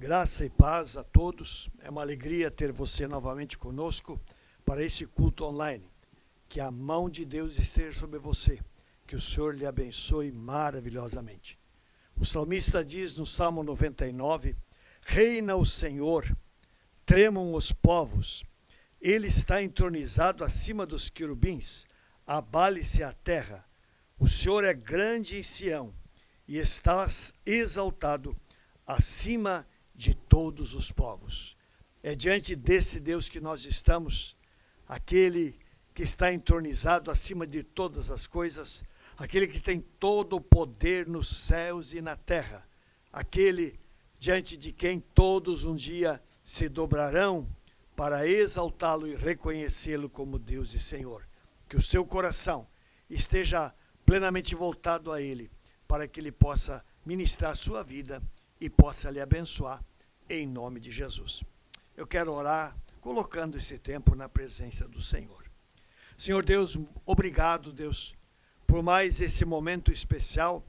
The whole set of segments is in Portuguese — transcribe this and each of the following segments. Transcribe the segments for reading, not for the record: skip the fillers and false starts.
Graça e paz a todos. É uma alegria ter você novamente conosco para esse culto online. Que a mão de Deus esteja sobre você. Que o Senhor lhe abençoe maravilhosamente. O salmista diz no Salmo 99, reina o Senhor, tremam os povos. Ele está entronizado acima dos querubins, abale-se a terra. O Senhor é grande em Sião e está exaltado acima de todos os povos. É diante desse Deus que nós estamos, aquele que está entronizado acima de todas as coisas, aquele que tem todo o poder nos céus e na terra, aquele diante de quem todos um dia se dobrarão para exaltá-lo e reconhecê-lo como Deus e Senhor. Que o seu coração esteja plenamente voltado a Ele, para que Ele possa ministrar a sua vida e possa lhe abençoar, em nome de Jesus. Eu quero orar, colocando esse tempo na presença do Senhor. Senhor Deus, obrigado, Deus, por mais esse momento especial.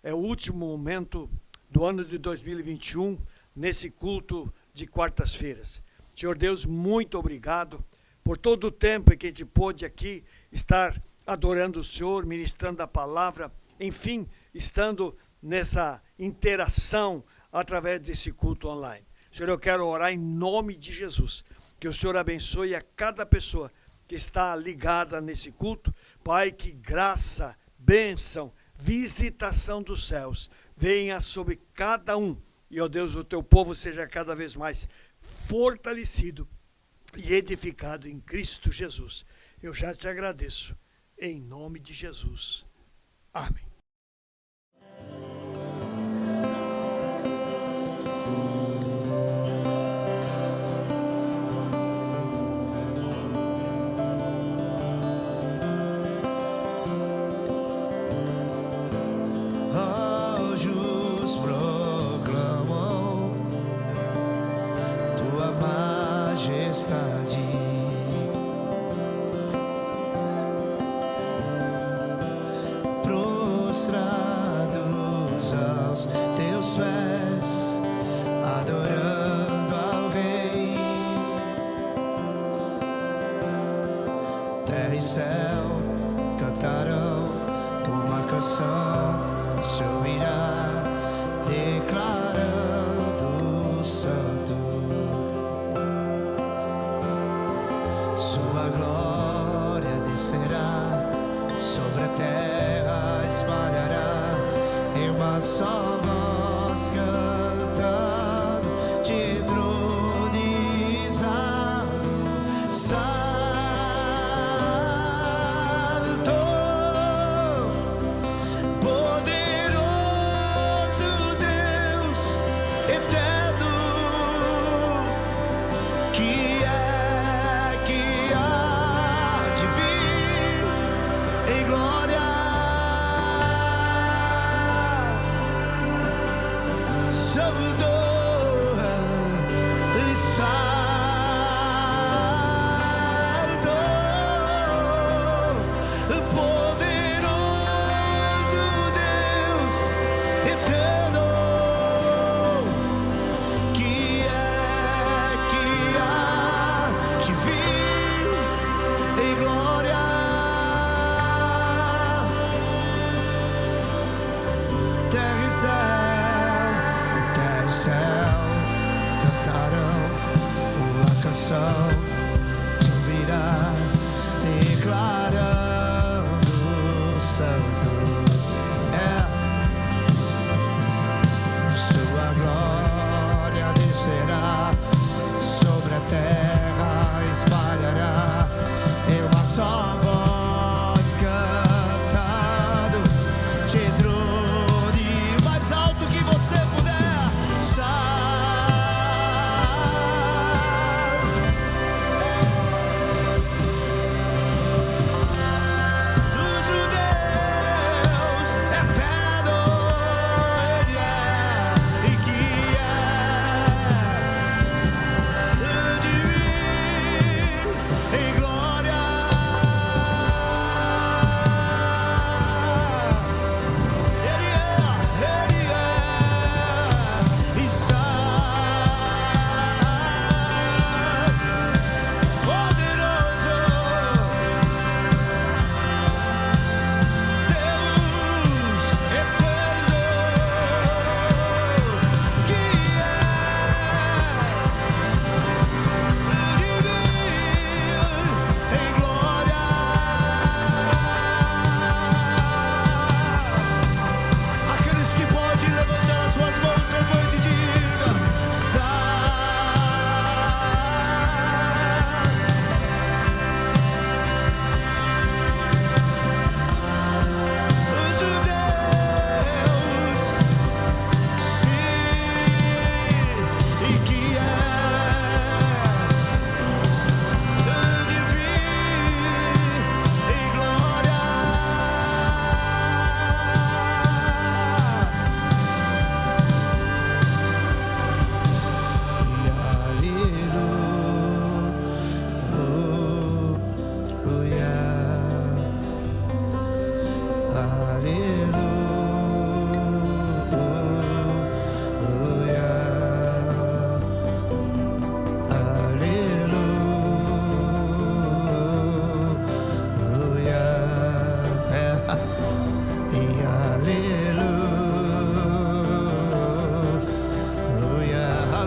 É o último momento do ano de 2021, nesse culto de quartas-feiras. Senhor Deus, muito obrigado por todo o tempo em que a gente pôde aqui estar adorando o Senhor, ministrando a palavra, enfim, estando nessa interação através desse culto online. Senhor, eu quero orar em nome de Jesus, que o Senhor abençoe a cada pessoa que está ligada nesse culto. Pai, que graça, bênção, visitação dos céus venha sobre cada um. E, ó Deus, o teu povo seja cada vez mais fortalecido e edificado em Cristo Jesus. Eu já te agradeço, em nome de Jesus. Amém. Terra e céu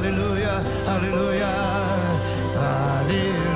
aleluia, aleluia, aleluia.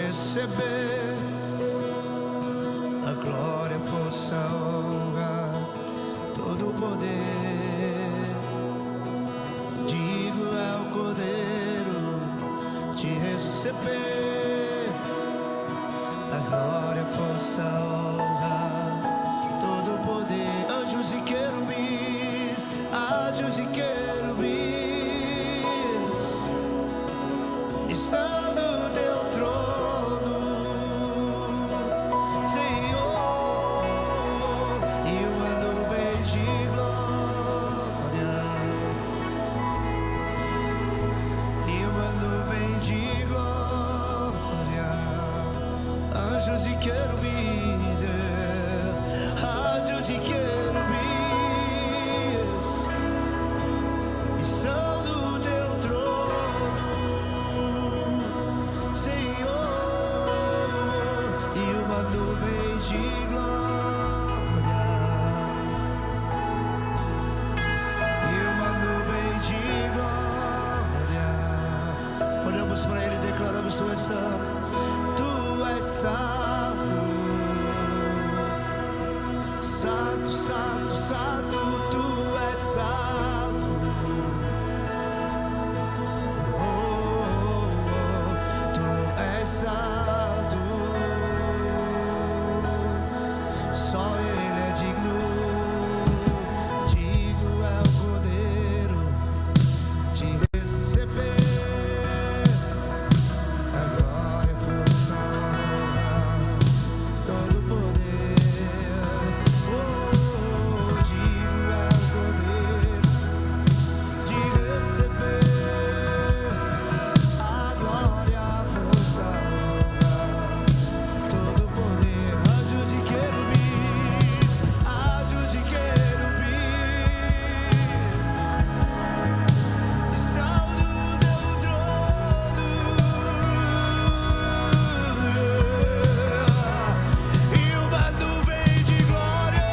Receber a glória, a força, a honra, todo o poder. Digo ao Cordeiro te receber a glória, a força, a honra, todo o poder. Anjos e querubins, anjos e querubins estão no teu trono, Senhor, e uma nuvem de glória, e uma nuvem de glória. Anjos e querubins, anjos e querubins estão no teu trono, Senhor, e uma nuvem de glória, e uma nuvem de glória. Olhamos para Ele e declaramos: Tu és santo, Tu és santo, santo, santo, santo, Tu és santo. Tu és santo, só Ele é digno. Digno é o Cordeiro de receber a glória, a força, a honra, todo o poder. Digno é o Cordeiro de receber a glória, a força, a honra, todo o poder. Anjos e querubins, anjos e querubins estão no teu trono, e uma nuvem de glória,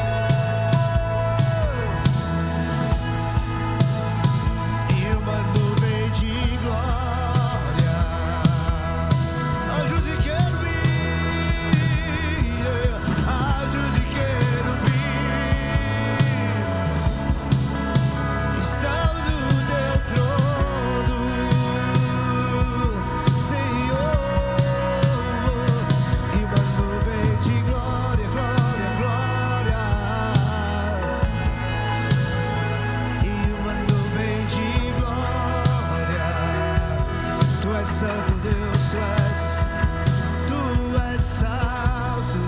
e uma nuvem de glória. Anjos e querubins, anjos e querubins estão no teu trono, Senhor, e uma nuvem de glória, glória, glória, e uma nuvem de glória. Tu és santo, Deus, Tu és santo,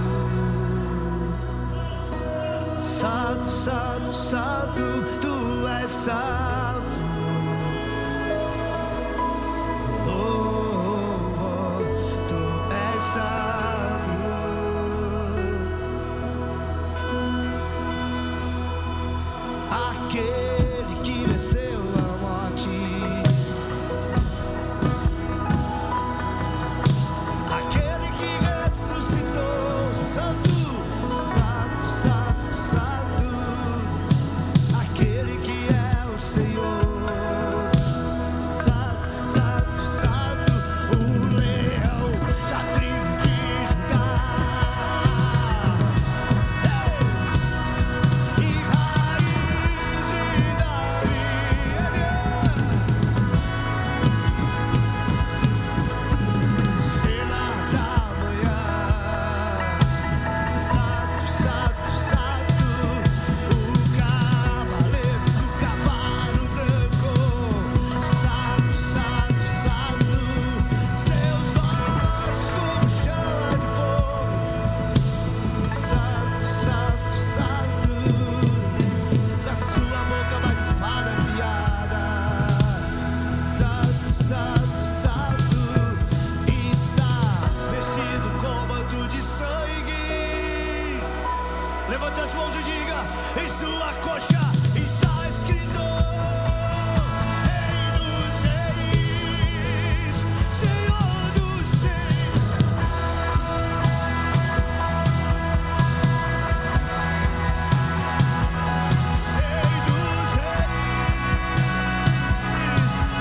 santo, santo, santo, Tu és santo. Tu és santo. Aquele que venceu a morte, aquele que ressuscitou, santo, santo, santo, santo, aquele que é o Senhor. levante as mãos e diga: em sua coxa está escrito: Rei dos Reis, Senhor dos Senhores.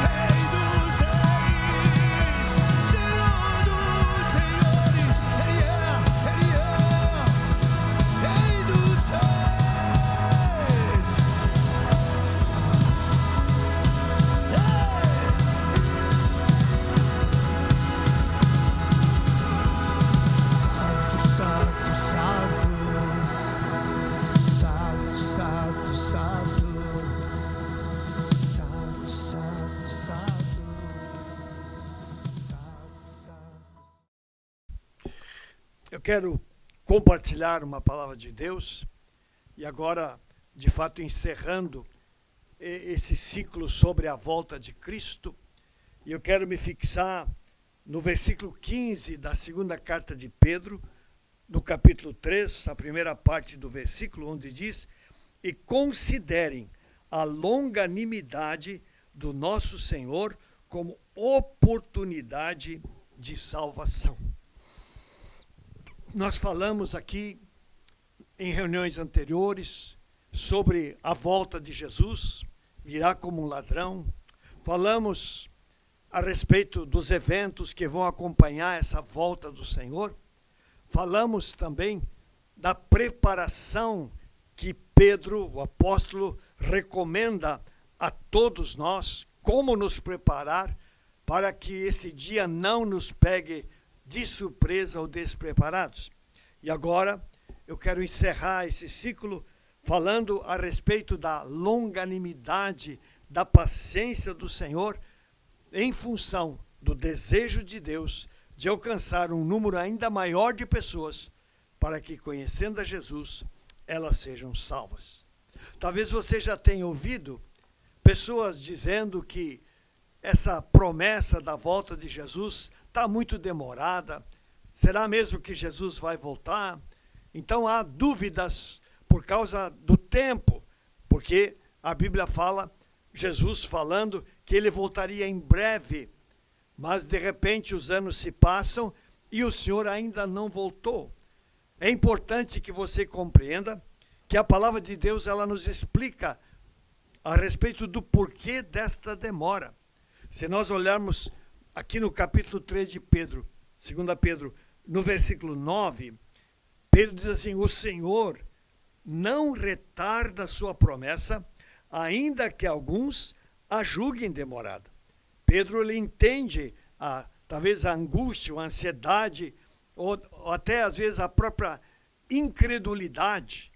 Rei dos Reis, Senhor dos Senhores. Ele é Rei dos Reis. Santo, santo, santo. Santo, santo, santo. Santo, santo, santo. Santo, santo. Eu quero compartilhar uma palavra de Deus e agora, de fato, encerrando esse ciclo sobre a volta de Cristo. E eu quero me fixar no versículo 15 da segunda carta de Pedro, no capítulo 3, a primeira parte do versículo, onde diz: e considerem a longanimidade do nosso Senhor como oportunidade de salvação. Nós falamos aqui em reuniões anteriores sobre a volta de Jesus, virá como um ladrão. Falamos a respeito dos eventos que vão acompanhar essa volta do Senhor. Falamos também da preparação que Pedro, o apóstolo, recomenda a todos nós, como nos preparar para que esse dia não nos pegue de surpresa ou despreparados. E agora eu quero encerrar esse ciclo falando a respeito da longanimidade, da paciência do Senhor, em função do desejo de Deus de alcançar um número ainda maior de pessoas, para que, conhecendo a Jesus, elas sejam salvas. Talvez você já tenha ouvido pessoas dizendo que essa promessa da volta de Jesus está muito demorada. Será mesmo que Jesus vai voltar? Então há dúvidas por causa do tempo, porque a Bíblia fala, Jesus falando que ele voltaria em breve, mas de repente os anos se passam e o Senhor ainda não voltou. É importante que você compreenda que a palavra de Deus ela nos explica a respeito do porquê desta demora. Se nós olharmos aqui no capítulo 3 de Pedro, 2 Pedro, no versículo 9, Pedro diz assim: o Senhor não retarda sua promessa, ainda que alguns a julguem demorada. Pedro ele entende talvez a angústia, a ansiedade, ou até às vezes a própria incredulidade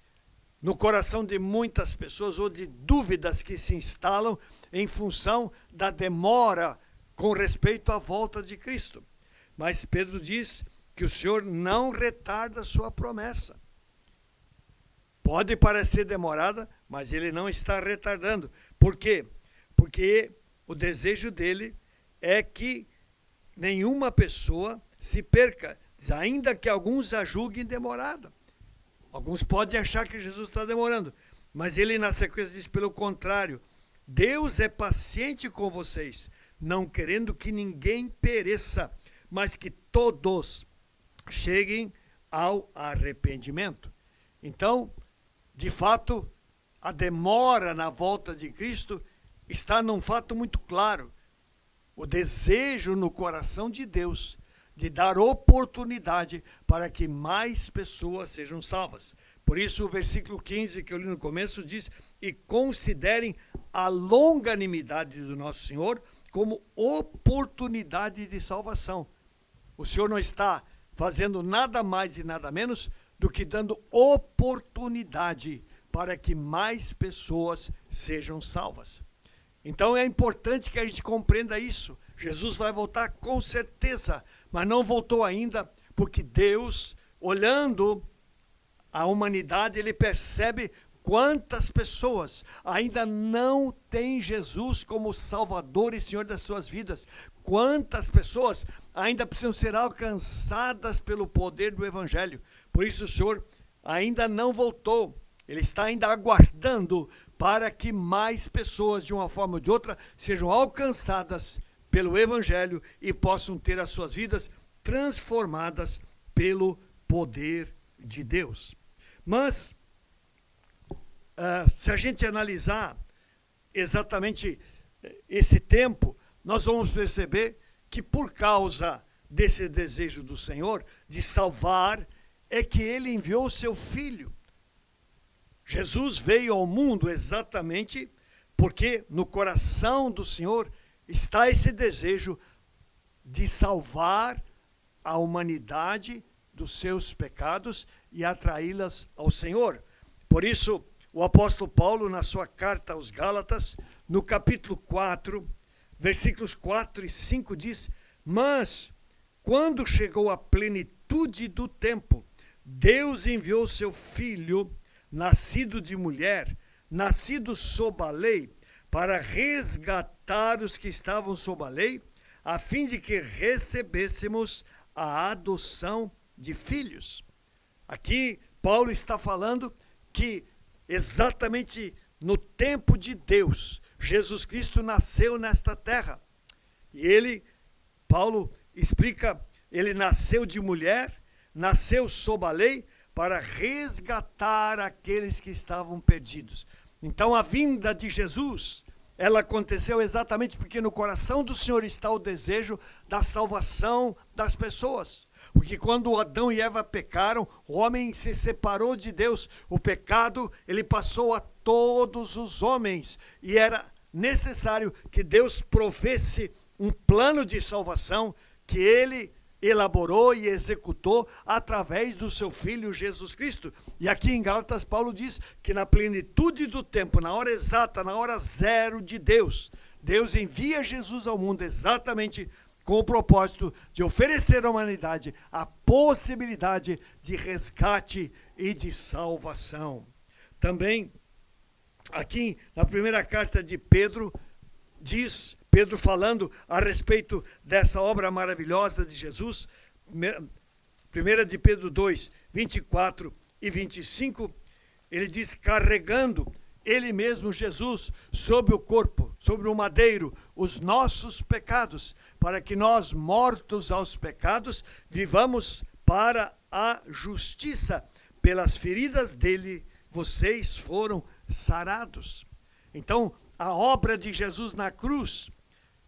no coração de muitas pessoas, ou de dúvidas que se instalam em função da demora com respeito à volta de Cristo. Mas Pedro diz que o Senhor não retarda sua promessa. Pode parecer demorada, mas ele não está retardando. Por quê? Porque o desejo dele é que nenhuma pessoa se perca, ainda que alguns a julguem demorada. Alguns podem achar que Jesus está demorando, mas ele na sequência diz pelo contrário: Deus é paciente com vocês, não querendo que ninguém pereça, mas que todos cheguem ao arrependimento. Então, de fato, a demora na volta de Cristo está num fato muito claro: o desejo no coração de Deus de dar oportunidade para que mais pessoas sejam salvas. Por isso o versículo 15 que eu li no começo diz: e considerem a longanimidade do nosso Senhor como oportunidade de salvação. O Senhor não está fazendo nada mais e nada menos do que dando oportunidade para que mais pessoas sejam salvas. Então é importante que a gente compreenda isso. Jesus vai voltar com certeza, mas não voltou ainda, porque Deus, olhando a humanidade, ele percebe quantas pessoas ainda não têm Jesus como Salvador e Senhor das suas vidas. Quantas pessoas ainda precisam ser alcançadas pelo poder do Evangelho. Por isso o Senhor ainda não voltou. Ele está ainda aguardando para que mais pessoas, de uma forma ou de outra, sejam alcançadas pelo Evangelho e possam ter as suas vidas transformadas pelo poder de Deus. Mas, se a gente analisar exatamente esse tempo, nós vamos perceber que por causa desse desejo do Senhor de salvar, é que ele enviou o seu Filho. Jesus veio ao mundo exatamente porque no coração do Senhor está esse desejo de salvar a humanidade dos seus pecados e atraí-las ao Senhor. Por isso, o apóstolo Paulo, na sua carta aos Gálatas, no capítulo 4, versículos 4 e 5, diz: mas, quando chegou a plenitude do tempo, Deus enviou seu Filho, nascido de mulher, nascido sob a lei, para resgatar os que estavam sob a lei, a fim de que recebêssemos a adoção de filhos. Aqui, Paulo está falando que exatamente no tempo de Deus, Jesus Cristo nasceu nesta terra. E ele, Paulo explica, ele nasceu de mulher, nasceu sob a lei, para resgatar aqueles que estavam perdidos. Então a vinda de Jesus, ela aconteceu exatamente porque no coração do Senhor está o desejo da salvação das pessoas. Porque quando Adão e Eva pecaram, o homem se separou de Deus. O pecado, ele passou a todos os homens. E era necessário que Deus provesse um plano de salvação que ele elaborou e executou através do seu Filho Jesus Cristo. E aqui em Gálatas, Paulo diz que na plenitude do tempo, na hora exata, na hora zero de Deus, Deus envia Jesus ao mundo exatamente com o propósito de oferecer à humanidade a possibilidade de resgate e de salvação. Também, aqui na primeira carta de Pedro, diz Pedro falando a respeito dessa obra maravilhosa de Jesus, 1 de Pedro 2, 24 e 25, ele diz: carregando ele mesmo, Jesus, sobre o corpo, sobre o madeiro, os nossos pecados, para que nós, mortos aos pecados, vivamos para a justiça. Pelas feridas dele, vocês foram sarados. Então, a obra de Jesus na cruz,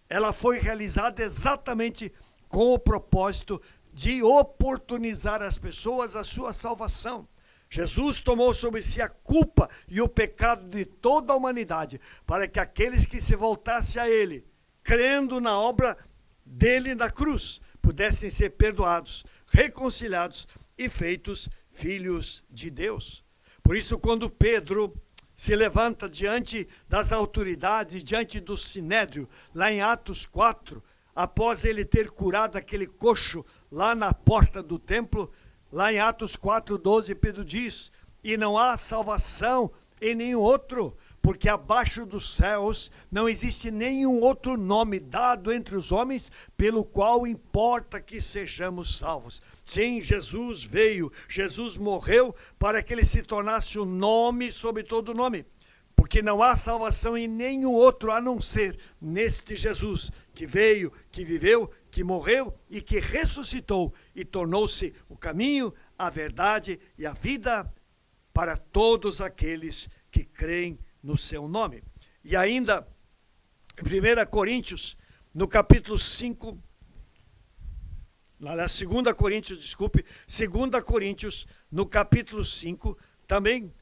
ela foi realizada exatamente com o propósito de oportunizar às pessoas a sua salvação. Jesus tomou sobre si a culpa e o pecado de toda a humanidade, para que aqueles que se voltassem a ele, crendo na obra dele na cruz, pudessem ser perdoados, reconciliados e feitos filhos de Deus. Por isso, quando Pedro se levanta diante das autoridades, diante do Sinédrio, lá em Atos 4, após ele ter curado aquele coxo lá na porta do templo, lá em Atos 4:12, Pedro diz: e não há salvação em nenhum outro, porque abaixo dos céus não existe nenhum outro nome dado entre os homens pelo qual importa que sejamos salvos. Sim, Jesus veio, Jesus morreu para que ele se tornasse o nome sobre todo nome, porque não há salvação em nenhum outro a não ser neste Jesus, que veio, que viveu, que morreu e que ressuscitou e tornou-se o caminho, a verdade e a vida para todos aqueles que creem no seu nome. E ainda, em 1 Coríntios, no capítulo 5, 2 Coríntios, no capítulo 5, também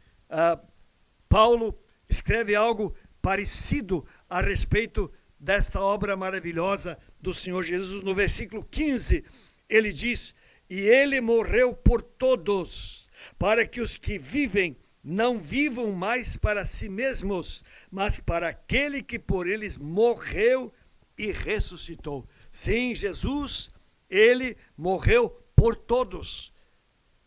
Paulo escreve algo parecido a respeito desta obra maravilhosa do Senhor Jesus. No versículo 15, ele diz: e ele morreu por todos, para que os que vivem não vivam mais para si mesmos, mas para aquele que por eles morreu e ressuscitou. Sim, Jesus, ele morreu por todos.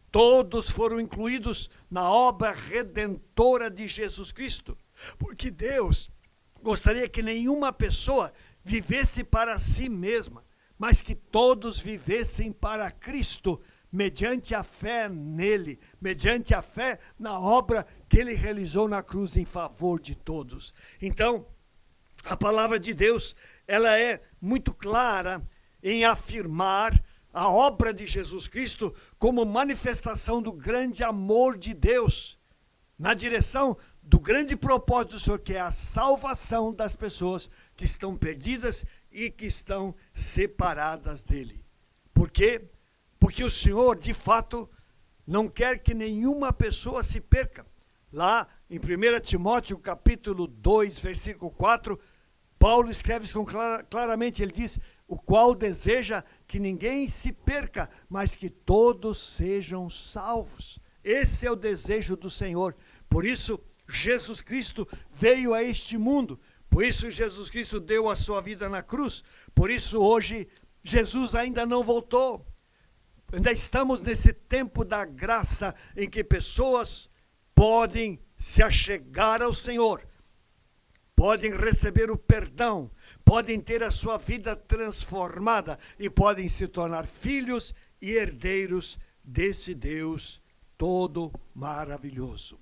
Todos foram incluídos na obra redentora de Jesus Cristo, porque Deus gostaria que nenhuma pessoa vivesse para si mesma, mas que todos vivessem para Cristo, mediante a fé nele, mediante a fé na obra que ele realizou na cruz em favor de todos. Então, a palavra de Deus, ela é muito clara em afirmar a obra de Jesus Cristo como manifestação do grande amor de Deus, na direção do grande propósito do Senhor, que é a salvação das pessoas que estão perdidas e que estão separadas dele. Por quê? Porque o Senhor, de fato, não quer que nenhuma pessoa se perca. Lá em 1 Timóteo, capítulo 2, versículo 4, Paulo escreve isso claramente, ele diz: o qual deseja que ninguém se perca, mas que todos sejam salvos. Esse é o desejo do Senhor. Por isso, Jesus Cristo veio a este mundo. Por isso, Jesus Cristo deu a sua vida na cruz. Por isso, hoje, Jesus ainda não voltou. Ainda estamos nesse tempo da graça em que pessoas podem se achegar ao Senhor, podem receber o perdão, podem ter a sua vida transformada e podem se tornar filhos e herdeiros desse Deus todo maravilhoso.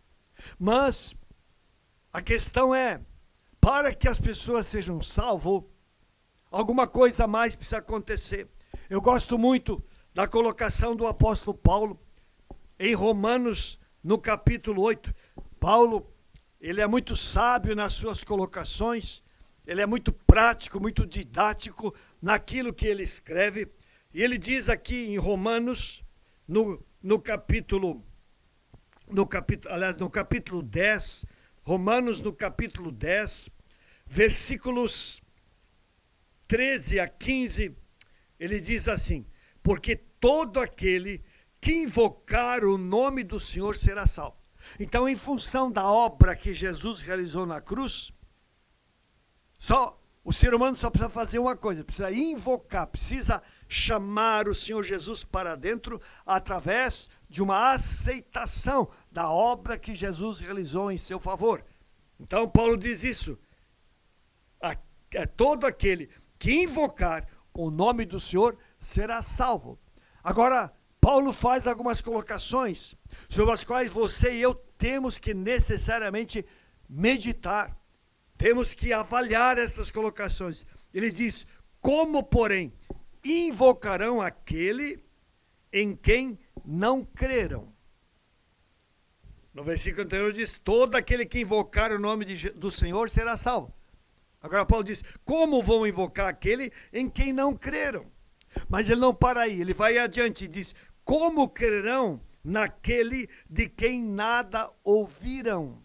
Mas a questão é, para que as pessoas sejam salvas, alguma coisa mais precisa acontecer. Eu gosto muito da colocação do apóstolo Paulo em Romanos, no capítulo 8. Paulo, ele é muito sábio nas suas colocações, ele é muito prático, muito didático naquilo que ele escreve. E ele diz aqui em Romanos, no capítulo 10, Romanos no capítulo 10, versículos 13 a 15, ele diz assim: porque todo aquele que invocar o nome do Senhor será salvo. Então, em função da obra que Jesus realizou na cruz, o ser humano só precisa fazer uma coisa, precisa invocar, precisa chamar o Senhor Jesus para dentro através de uma aceitação da obra que Jesus realizou em seu favor. Então, Paulo diz isso: é todo aquele que invocar o nome do Senhor será salvo. Agora, Paulo faz algumas colocações sobre as quais você e eu temos que necessariamente meditar. Temos que avaliar essas colocações. Ele diz: como, porém, invocarão aquele em quem não creram? No versículo anterior diz: todo aquele que invocar o nome do Senhor será salvo. Agora Paulo diz: como vão invocar aquele em quem não creram? Mas ele não para aí, ele vai adiante e diz: como crerão naquele de quem nada ouviram?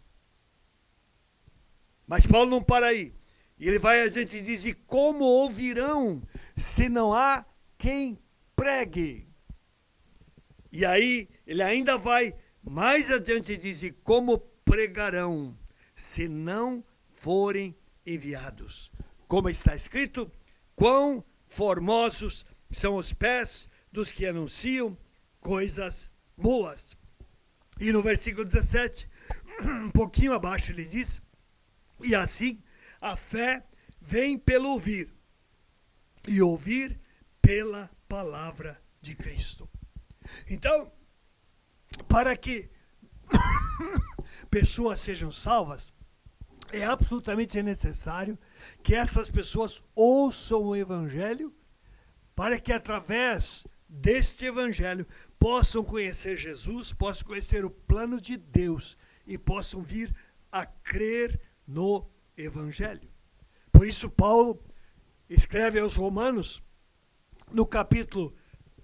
Mas Paulo não para aí. E ele vai adiante e diz: e como ouvirão se não há quem pregue? E aí ele ainda vai mais adiante e diz: e como pregarão se não forem enviados? Como está escrito: quão formosos são os pés dos que anunciam coisas boas. E no versículo 17, um pouquinho abaixo, ele diz: e assim a fé vem pelo ouvir, e ouvir pela palavra de Cristo. Então, para que pessoas sejam salvas, é absolutamente necessário que essas pessoas ouçam o Evangelho, para que através deste Evangelho possam conhecer Jesus, possam conhecer o plano de Deus e possam vir a crer no Evangelho. Por isso Paulo escreve aos Romanos, no capítulo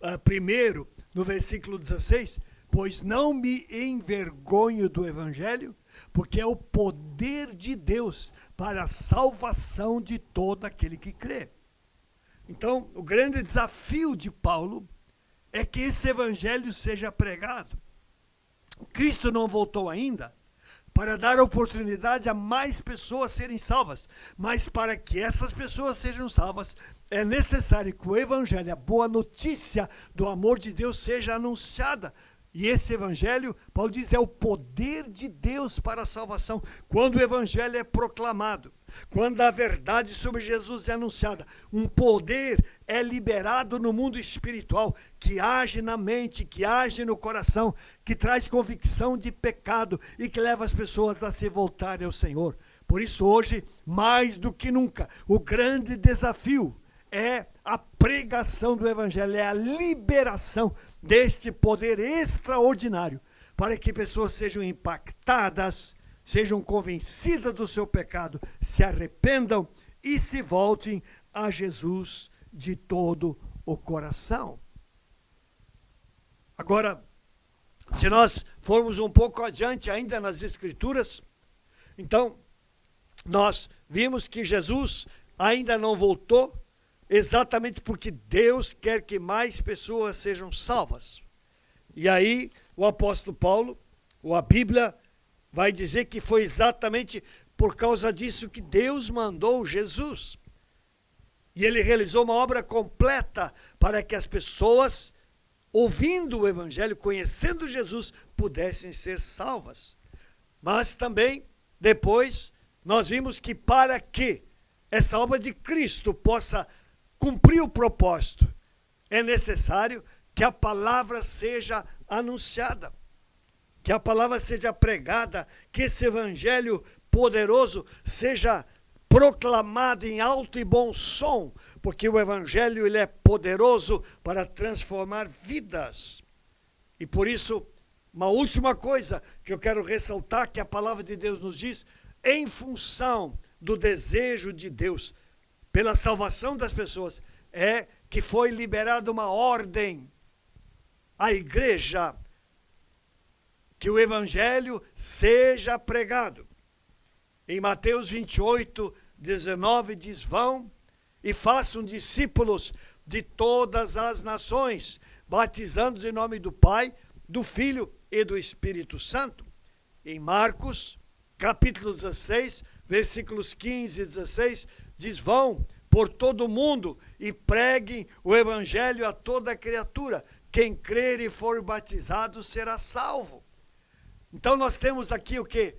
1, no versículo 16, pois não me envergonho do Evangelho, porque é o poder de Deus para a salvação de todo aquele que crê. Então, o grande desafio de Paulo é que esse Evangelho seja pregado. Cristo não voltou ainda para dar oportunidade a mais pessoas serem salvas, mas para que essas pessoas sejam salvas, é necessário que o Evangelho, a boa notícia do amor de Deus, seja anunciada. E esse Evangelho, Paulo diz, é o poder de Deus para a salvação, quando o Evangelho é proclamado. Quando a verdade sobre Jesus é anunciada, um poder é liberado no mundo espiritual, que age na mente, que age no coração, que traz convicção de pecado e que leva as pessoas a se voltarem ao Senhor. Por isso hoje, mais do que nunca, o grande desafio é a pregação do Evangelho, é a liberação deste poder extraordinário, para que pessoas sejam impactadas, sejam convencidas do seu pecado, se arrependam e se voltem a Jesus de todo o coração. Agora, se nós formos um pouco adiante ainda nas Escrituras, então, nós vimos que Jesus ainda não voltou, exatamente porque Deus quer que mais pessoas sejam salvas. E aí, o apóstolo Paulo, ou a Bíblia, vai dizer que foi exatamente por causa disso que Deus mandou Jesus. E ele realizou uma obra completa para que as pessoas, ouvindo o Evangelho, conhecendo Jesus, pudessem ser salvas. Mas também, depois, nós vimos que para que essa obra de Cristo possa cumprir o propósito, é necessário que a palavra seja anunciada, que a palavra seja pregada, que esse evangelho poderoso seja proclamado em alto e bom som, porque o evangelho ele é poderoso para transformar vidas. E por isso, uma última coisa que eu quero ressaltar, que a palavra de Deus nos diz, em função do desejo de Deus pela salvação das pessoas, é que foi liberada uma ordem à igreja, que o evangelho seja pregado. Em Mateus 28, 19 diz, vão e façam discípulos de todas as nações, batizando-os em nome do Pai, do Filho e do Espírito Santo. Em Marcos, capítulo 16, versículos 15 e 16, diz, vão por todo o mundo e preguem o evangelho a toda criatura. Quem crer e for batizado será salvo. Então nós temos aqui o quê?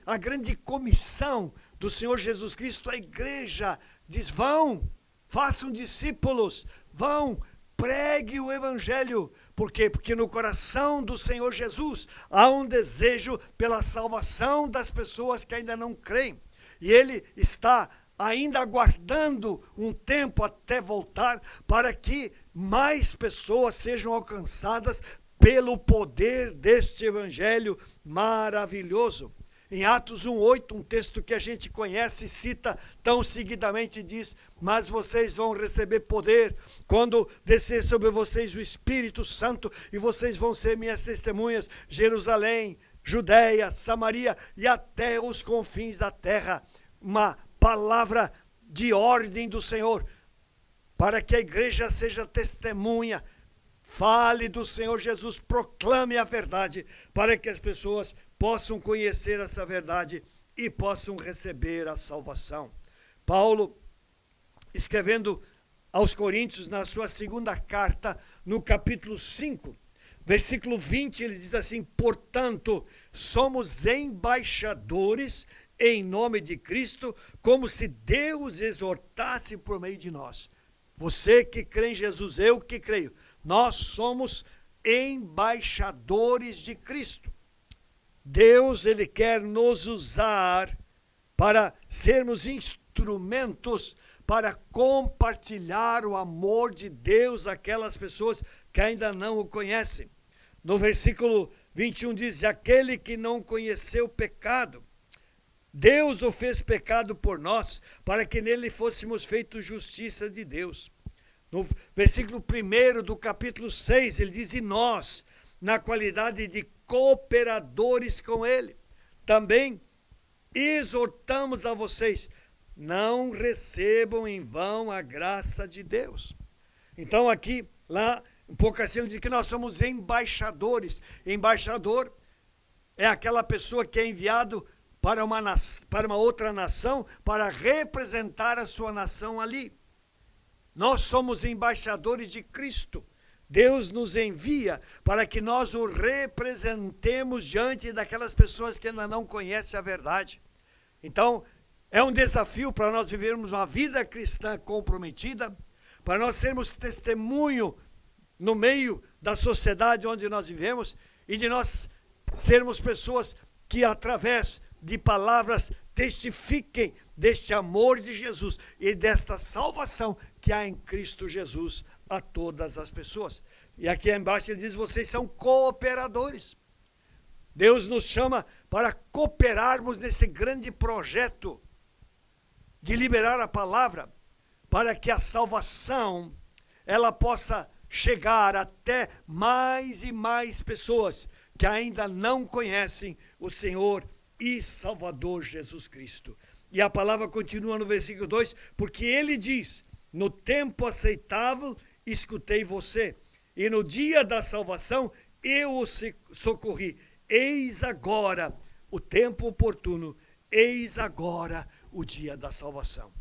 A grande comissão do Senhor Jesus Cristo à igreja. Diz, vão, façam discípulos, vão, pregue o evangelho. Por quê? Porque no coração do Senhor Jesus há um desejo pela salvação das pessoas que ainda não creem. E Ele está ainda aguardando um tempo até voltar para que mais pessoas sejam alcançadas pelo poder deste evangelho maravilhoso. Em Atos 1:8, um texto que a gente conhece e cita tão seguidamente, diz, mas vocês vão receber poder quando descer sobre vocês o Espírito Santo e vocês vão ser minhas testemunhas, Jerusalém, Judeia, Samaria e até os confins da terra. Uma palavra de ordem do Senhor, para que a igreja seja testemunha, fale do Senhor Jesus, proclame a verdade, para que as pessoas possam conhecer essa verdade e possam receber a salvação. Paulo, escrevendo aos Coríntios, na sua segunda carta, no capítulo 5, versículo 20, ele diz assim, portanto, somos embaixadores em nome de Cristo, como se Deus exortasse por meio de nós. Você que crê em Jesus, eu que creio, nós somos embaixadores de Cristo. Deus, Ele quer nos usar para sermos instrumentos para compartilhar o amor de Deus àquelas pessoas que ainda não o conhecem. No versículo 21 diz, aquele que não conheceu o pecado, Deus o fez pecado por nós, para que nele fôssemos feitos justiça de Deus. No versículo 1 do capítulo 6, ele diz, e nós, na qualidade de cooperadores com ele, também exortamos a vocês, não recebam em vão a graça de Deus. Então aqui, lá, um pouco assim, ele diz que nós somos embaixadores. Embaixador é aquela pessoa que é enviado para uma outra nação, para representar a sua nação ali. Nós somos embaixadores de Cristo. Deus nos envia para que nós o representemos diante daquelas pessoas que ainda não conhecem a verdade. Então, É um desafio para nós vivermos uma vida cristã comprometida, para nós sermos testemunho no meio da sociedade onde nós vivemos e de nós sermos pessoas que, através de palavras, testifiquem deste amor de Jesus e desta salvação que há em Cristo Jesus a todas as pessoas. E aqui embaixo ele diz, vocês são cooperadores. Deus nos chama para cooperarmos nesse grande projeto de liberar a palavra, para que a salvação ela possa chegar até mais e mais pessoas que ainda não conhecem o Senhor e Salvador Jesus Cristo. E a palavra continua no versículo 2, porque ele diz, no tempo aceitável escutei você, e no dia da salvação eu o socorri. Eis agora o tempo oportuno, eis agora o dia da salvação.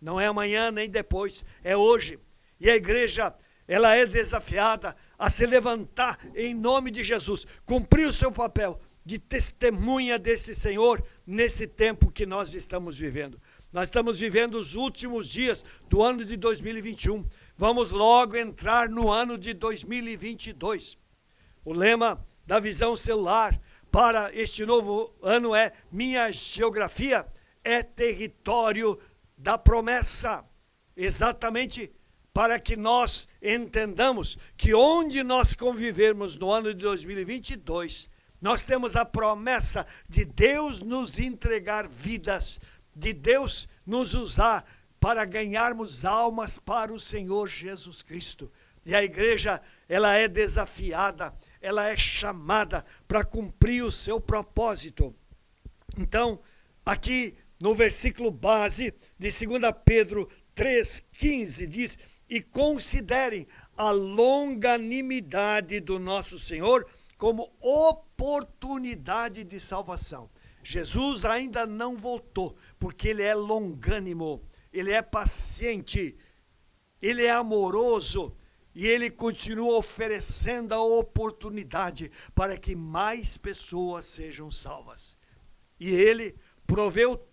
Não é amanhã nem depois, é hoje. E a igreja, ela é desafiada a se levantar em nome de Jesus, cumprir o seu papel de testemunha desse Senhor nesse tempo que nós estamos vivendo. Nós estamos vivendo os últimos dias do ano de 2021. Vamos logo entrar no ano de 2022. O lema da visão celular para este novo ano é: minha geografia é território da promessa. Exatamente para que nós entendamos que onde nós convivermos no ano de 2022, nós temos a promessa de Deus nos entregar vidas, de Deus nos usar para ganharmos almas para o Senhor Jesus Cristo. E a igreja, ela é desafiada, ela é chamada para cumprir o seu propósito. Então, aqui no versículo base de 2 Pedro 3,15 diz: e considerem a longanimidade do nosso Senhor como oportunidade de salvação. Jesus ainda não voltou, porque ele é longânimo, ele é paciente, ele é amoroso, e ele continua oferecendo a oportunidade para que mais pessoas sejam salvas. E ele proveu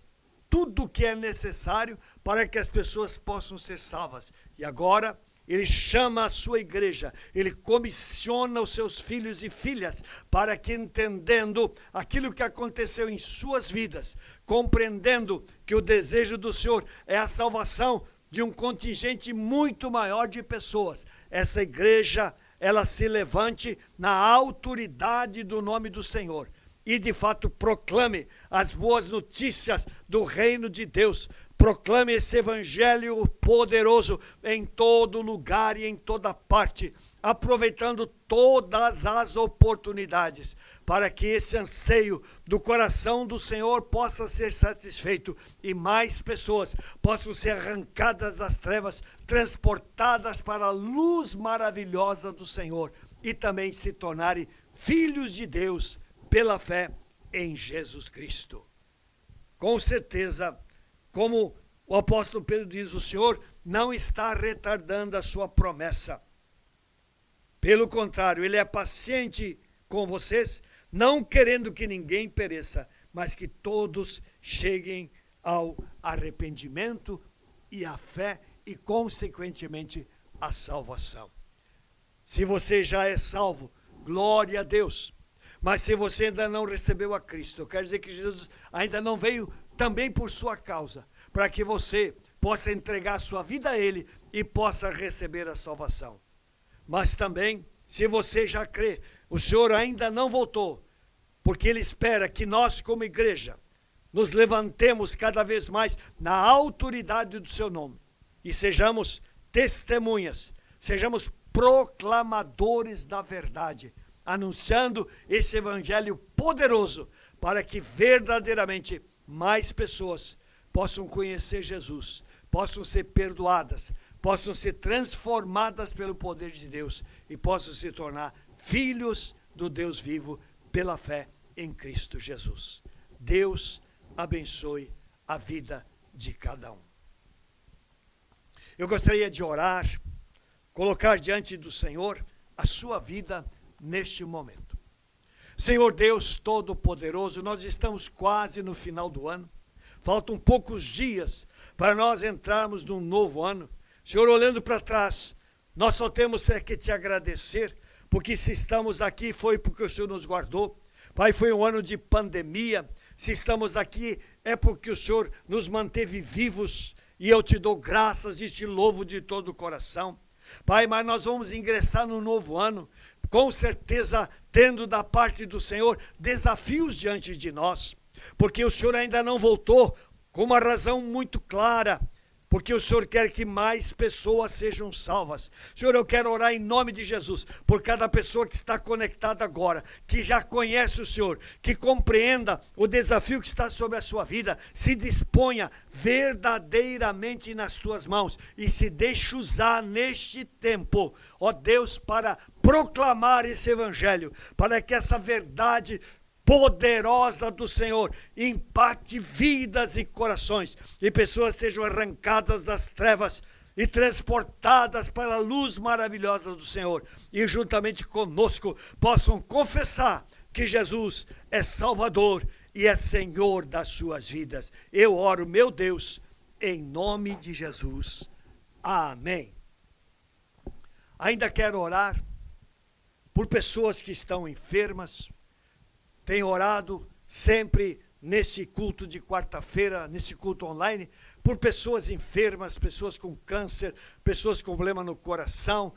tudo o que é necessário para que as pessoas possam ser salvas. E agora ele chama a sua igreja, ele comissiona os seus filhos e filhas para que, entendendo aquilo que aconteceu em suas vidas, compreendendo que o desejo do Senhor é a salvação de um contingente muito maior de pessoas, essa igreja, ela se levante na autoridade do nome do Senhor e de fato proclame as boas notícias do reino de Deus, proclame esse evangelho poderoso em todo lugar e em toda parte, aproveitando todas as oportunidades, para que esse anseio do coração do Senhor possa ser satisfeito e mais pessoas possam ser arrancadas das trevas, transportadas para a luz maravilhosa do Senhor e também se tornarem filhos de Deus pela fé em Jesus Cristo. Com certeza, como o apóstolo Pedro diz, o Senhor não está retardando a sua promessa. Pelo contrário, ele é paciente com vocês, não querendo que ninguém pereça, mas que todos cheguem ao arrependimento e à fé e, consequentemente, à salvação. Se você já é salvo, glória a Deus. Mas se você ainda não recebeu a Cristo, eu quero dizer que Jesus ainda não veio também por sua causa, para que você possa entregar sua vida a Ele e possa receber a salvação. Mas também, se você já crê, o Senhor ainda não voltou, porque Ele espera que nós, como igreja, nos levantemos cada vez mais na autoridade do Seu nome e sejamos testemunhas, sejamos proclamadores da verdade, anunciando esse evangelho poderoso para que verdadeiramente mais pessoas possam conhecer Jesus, possam ser perdoadas, possam ser transformadas pelo poder de Deus e possam se tornar filhos do Deus vivo pela fé em Cristo Jesus. Deus abençoe a vida de cada um. Eu gostaria de orar, colocar diante do Senhor a sua vida neste momento. Senhor Deus Todo-Poderoso, nós estamos quase no final do ano. faltam poucos dias para nós entrarmos num novo ano. Senhor, olhando para trás, nós só temos que te agradecer, porque se estamos aqui foi porque o Senhor nos guardou. Pai, foi um ano de pandemia. Se estamos aqui é porque o Senhor nos manteve vivos, e eu te dou graças e te louvo de todo o coração. Pai, mas nós vamos ingressar no novo ano, com certeza tendo da parte do Senhor desafios diante de nós, porque o Senhor ainda não voltou, com uma razão muito clara, porque o Senhor quer que mais pessoas sejam salvas. Senhor, eu quero orar em nome de Jesus, por cada pessoa que está conectada agora, que já conhece o Senhor, que compreenda o desafio que está sobre a sua vida, se disponha verdadeiramente nas tuas mãos e se deixe usar neste tempo, ó Deus, para proclamar esse evangelho, para que essa verdade poderosa do Senhor impacte vidas e corações, e pessoas sejam arrancadas das trevas e transportadas para a luz maravilhosa do Senhor, e juntamente conosco possam confessar que Jesus é Salvador e é Senhor das suas vidas. Eu oro, meu Deus, em nome de Jesus. Amém. Ainda quero orar por pessoas que estão enfermas. Tenho orado sempre nesse culto de quarta-feira, nesse culto online, por pessoas enfermas, pessoas com câncer, pessoas com problema no coração,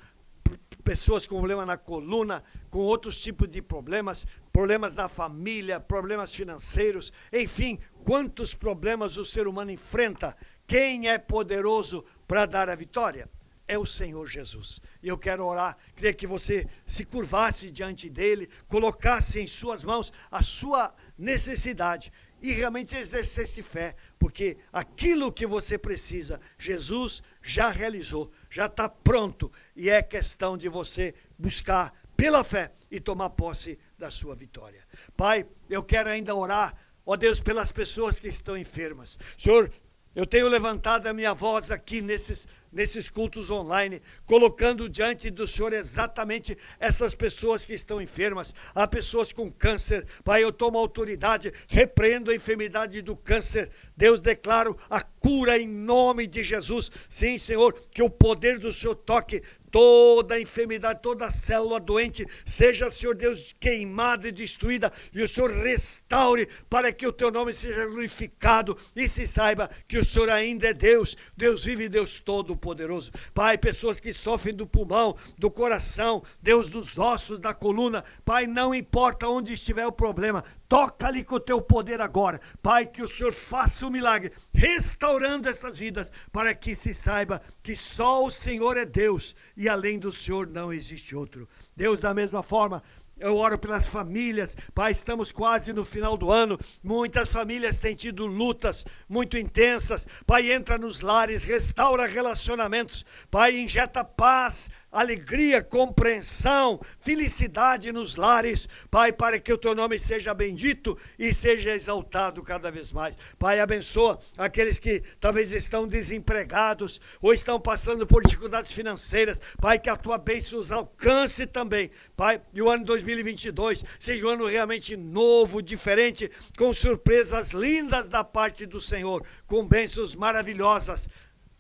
pessoas com problema na coluna, com outros tipos de problemas, problemas na família, problemas financeiros, enfim, quantos problemas o ser humano enfrenta. Quem é poderoso para dar a vitória? É o Senhor Jesus. E eu quero orar, queria que você se curvasse diante dele, colocasse em suas mãos a sua necessidade e realmente exercesse fé, porque aquilo que você precisa, Jesus já realizou, já está pronto, e é questão de você buscar pela fé e tomar posse da sua vitória. Pai, eu quero ainda orar, ó Deus, pelas pessoas que estão enfermas. Senhor, eu tenho levantado a minha voz aqui nesses cultos online, colocando diante do Senhor exatamente essas pessoas que estão enfermas. Há pessoas com câncer. Pai, eu tomo autoridade, repreendo a enfermidade do câncer. Deus, declaro a cura em nome de Jesus. Sim, Senhor, que o poder do Senhor toque toda a enfermidade, toda a célula doente, seja, Senhor Deus, queimada e destruída, e o Senhor restaure para que o teu nome seja glorificado e se saiba que o Senhor ainda é Deus, Deus vive e Deus todo-poderoso. Pai, pessoas que sofrem do pulmão, do coração, Deus, dos ossos, da coluna, Pai, não importa onde estiver o problema, toca-lhe com o teu poder agora. Pai, que o Senhor faça o milagre, restaurando essas vidas, para que se saiba que só o Senhor é Deus, e além do Senhor não existe outro. Deus, da mesma forma, eu oro pelas famílias. Pai, estamos quase no final do ano, muitas famílias têm tido lutas muito intensas. Pai, entra nos lares, restaura relacionamentos. Pai, injeta paz, alegria, compreensão, felicidade nos lares. Pai, para que o teu nome seja bendito e seja exaltado cada vez mais. Pai, abençoa aqueles que talvez estão desempregados ou estão passando por dificuldades financeiras. Pai, que a tua bênção os alcance também. Pai, e o ano 2022 seja um ano realmente novo, diferente, com surpresas lindas da parte do Senhor, com bênçãos maravilhosas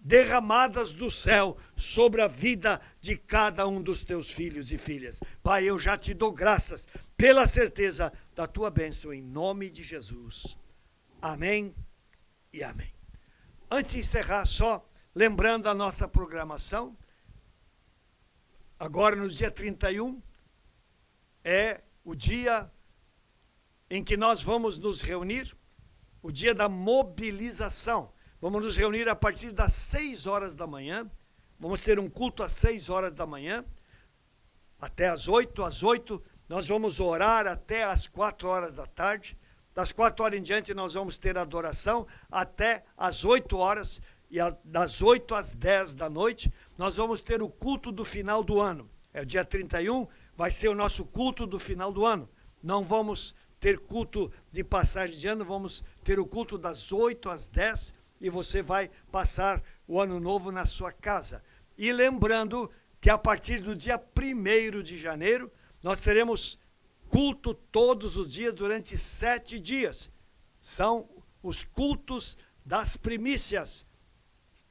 derramadas do céu sobre a vida de cada um dos teus filhos e filhas. Pai, eu já te dou graças pela certeza da tua bênção em nome de Jesus. Amém e amém. Antes de encerrar, só lembrando a nossa programação, agora no dia 31, é o dia em que nós vamos nos reunir, o dia da mobilização. Vamos nos reunir a partir das 6 horas da manhã. Vamos ter um culto às 6 horas da manhã, até às 8. Às 8 nós vamos orar até às 4 horas da tarde. Das 4 horas em diante nós vamos ter adoração até às 8 horas. E das 8 às 10 da noite nós vamos ter o culto do final do ano. É o dia 31, vai ser o nosso culto do final do ano. Não vamos ter culto de passagem de ano, vamos ter o culto das 8 às 10 e você vai passar o ano novo na sua casa. E lembrando que a partir do dia 1º de janeiro, nós teremos culto todos os dias durante 7 dias. São os cultos das primícias.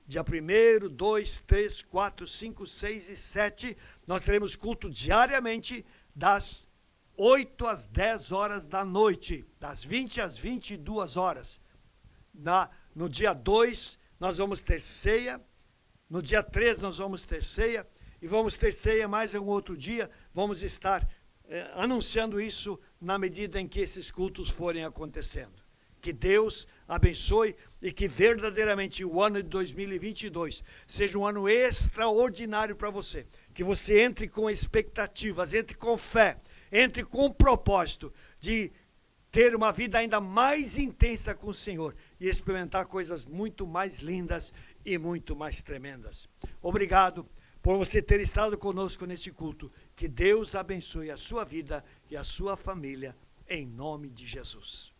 Dia 1º, 2, 3, 4, 5, 6 e 7, nós teremos culto diariamente das 8 às 10 horas da noite, das 20 às 22 horas. No dia 2, nós vamos ter ceia. No dia 3, nós vamos ter ceia. E vamos ter ceia mais um outro dia. Vamos estar anunciando isso na medida em que esses cultos forem acontecendo. Que Deus abençoe e que verdadeiramente o ano de 2022 seja um ano extraordinário para você. Que você entre com expectativas, entre com fé, entre com o propósito de ter uma vida ainda mais intensa com o Senhor e experimentar coisas muito mais lindas e muito mais tremendas. Obrigado por você ter estado conosco neste culto. Que Deus abençoe a sua vida e a sua família, em nome de Jesus.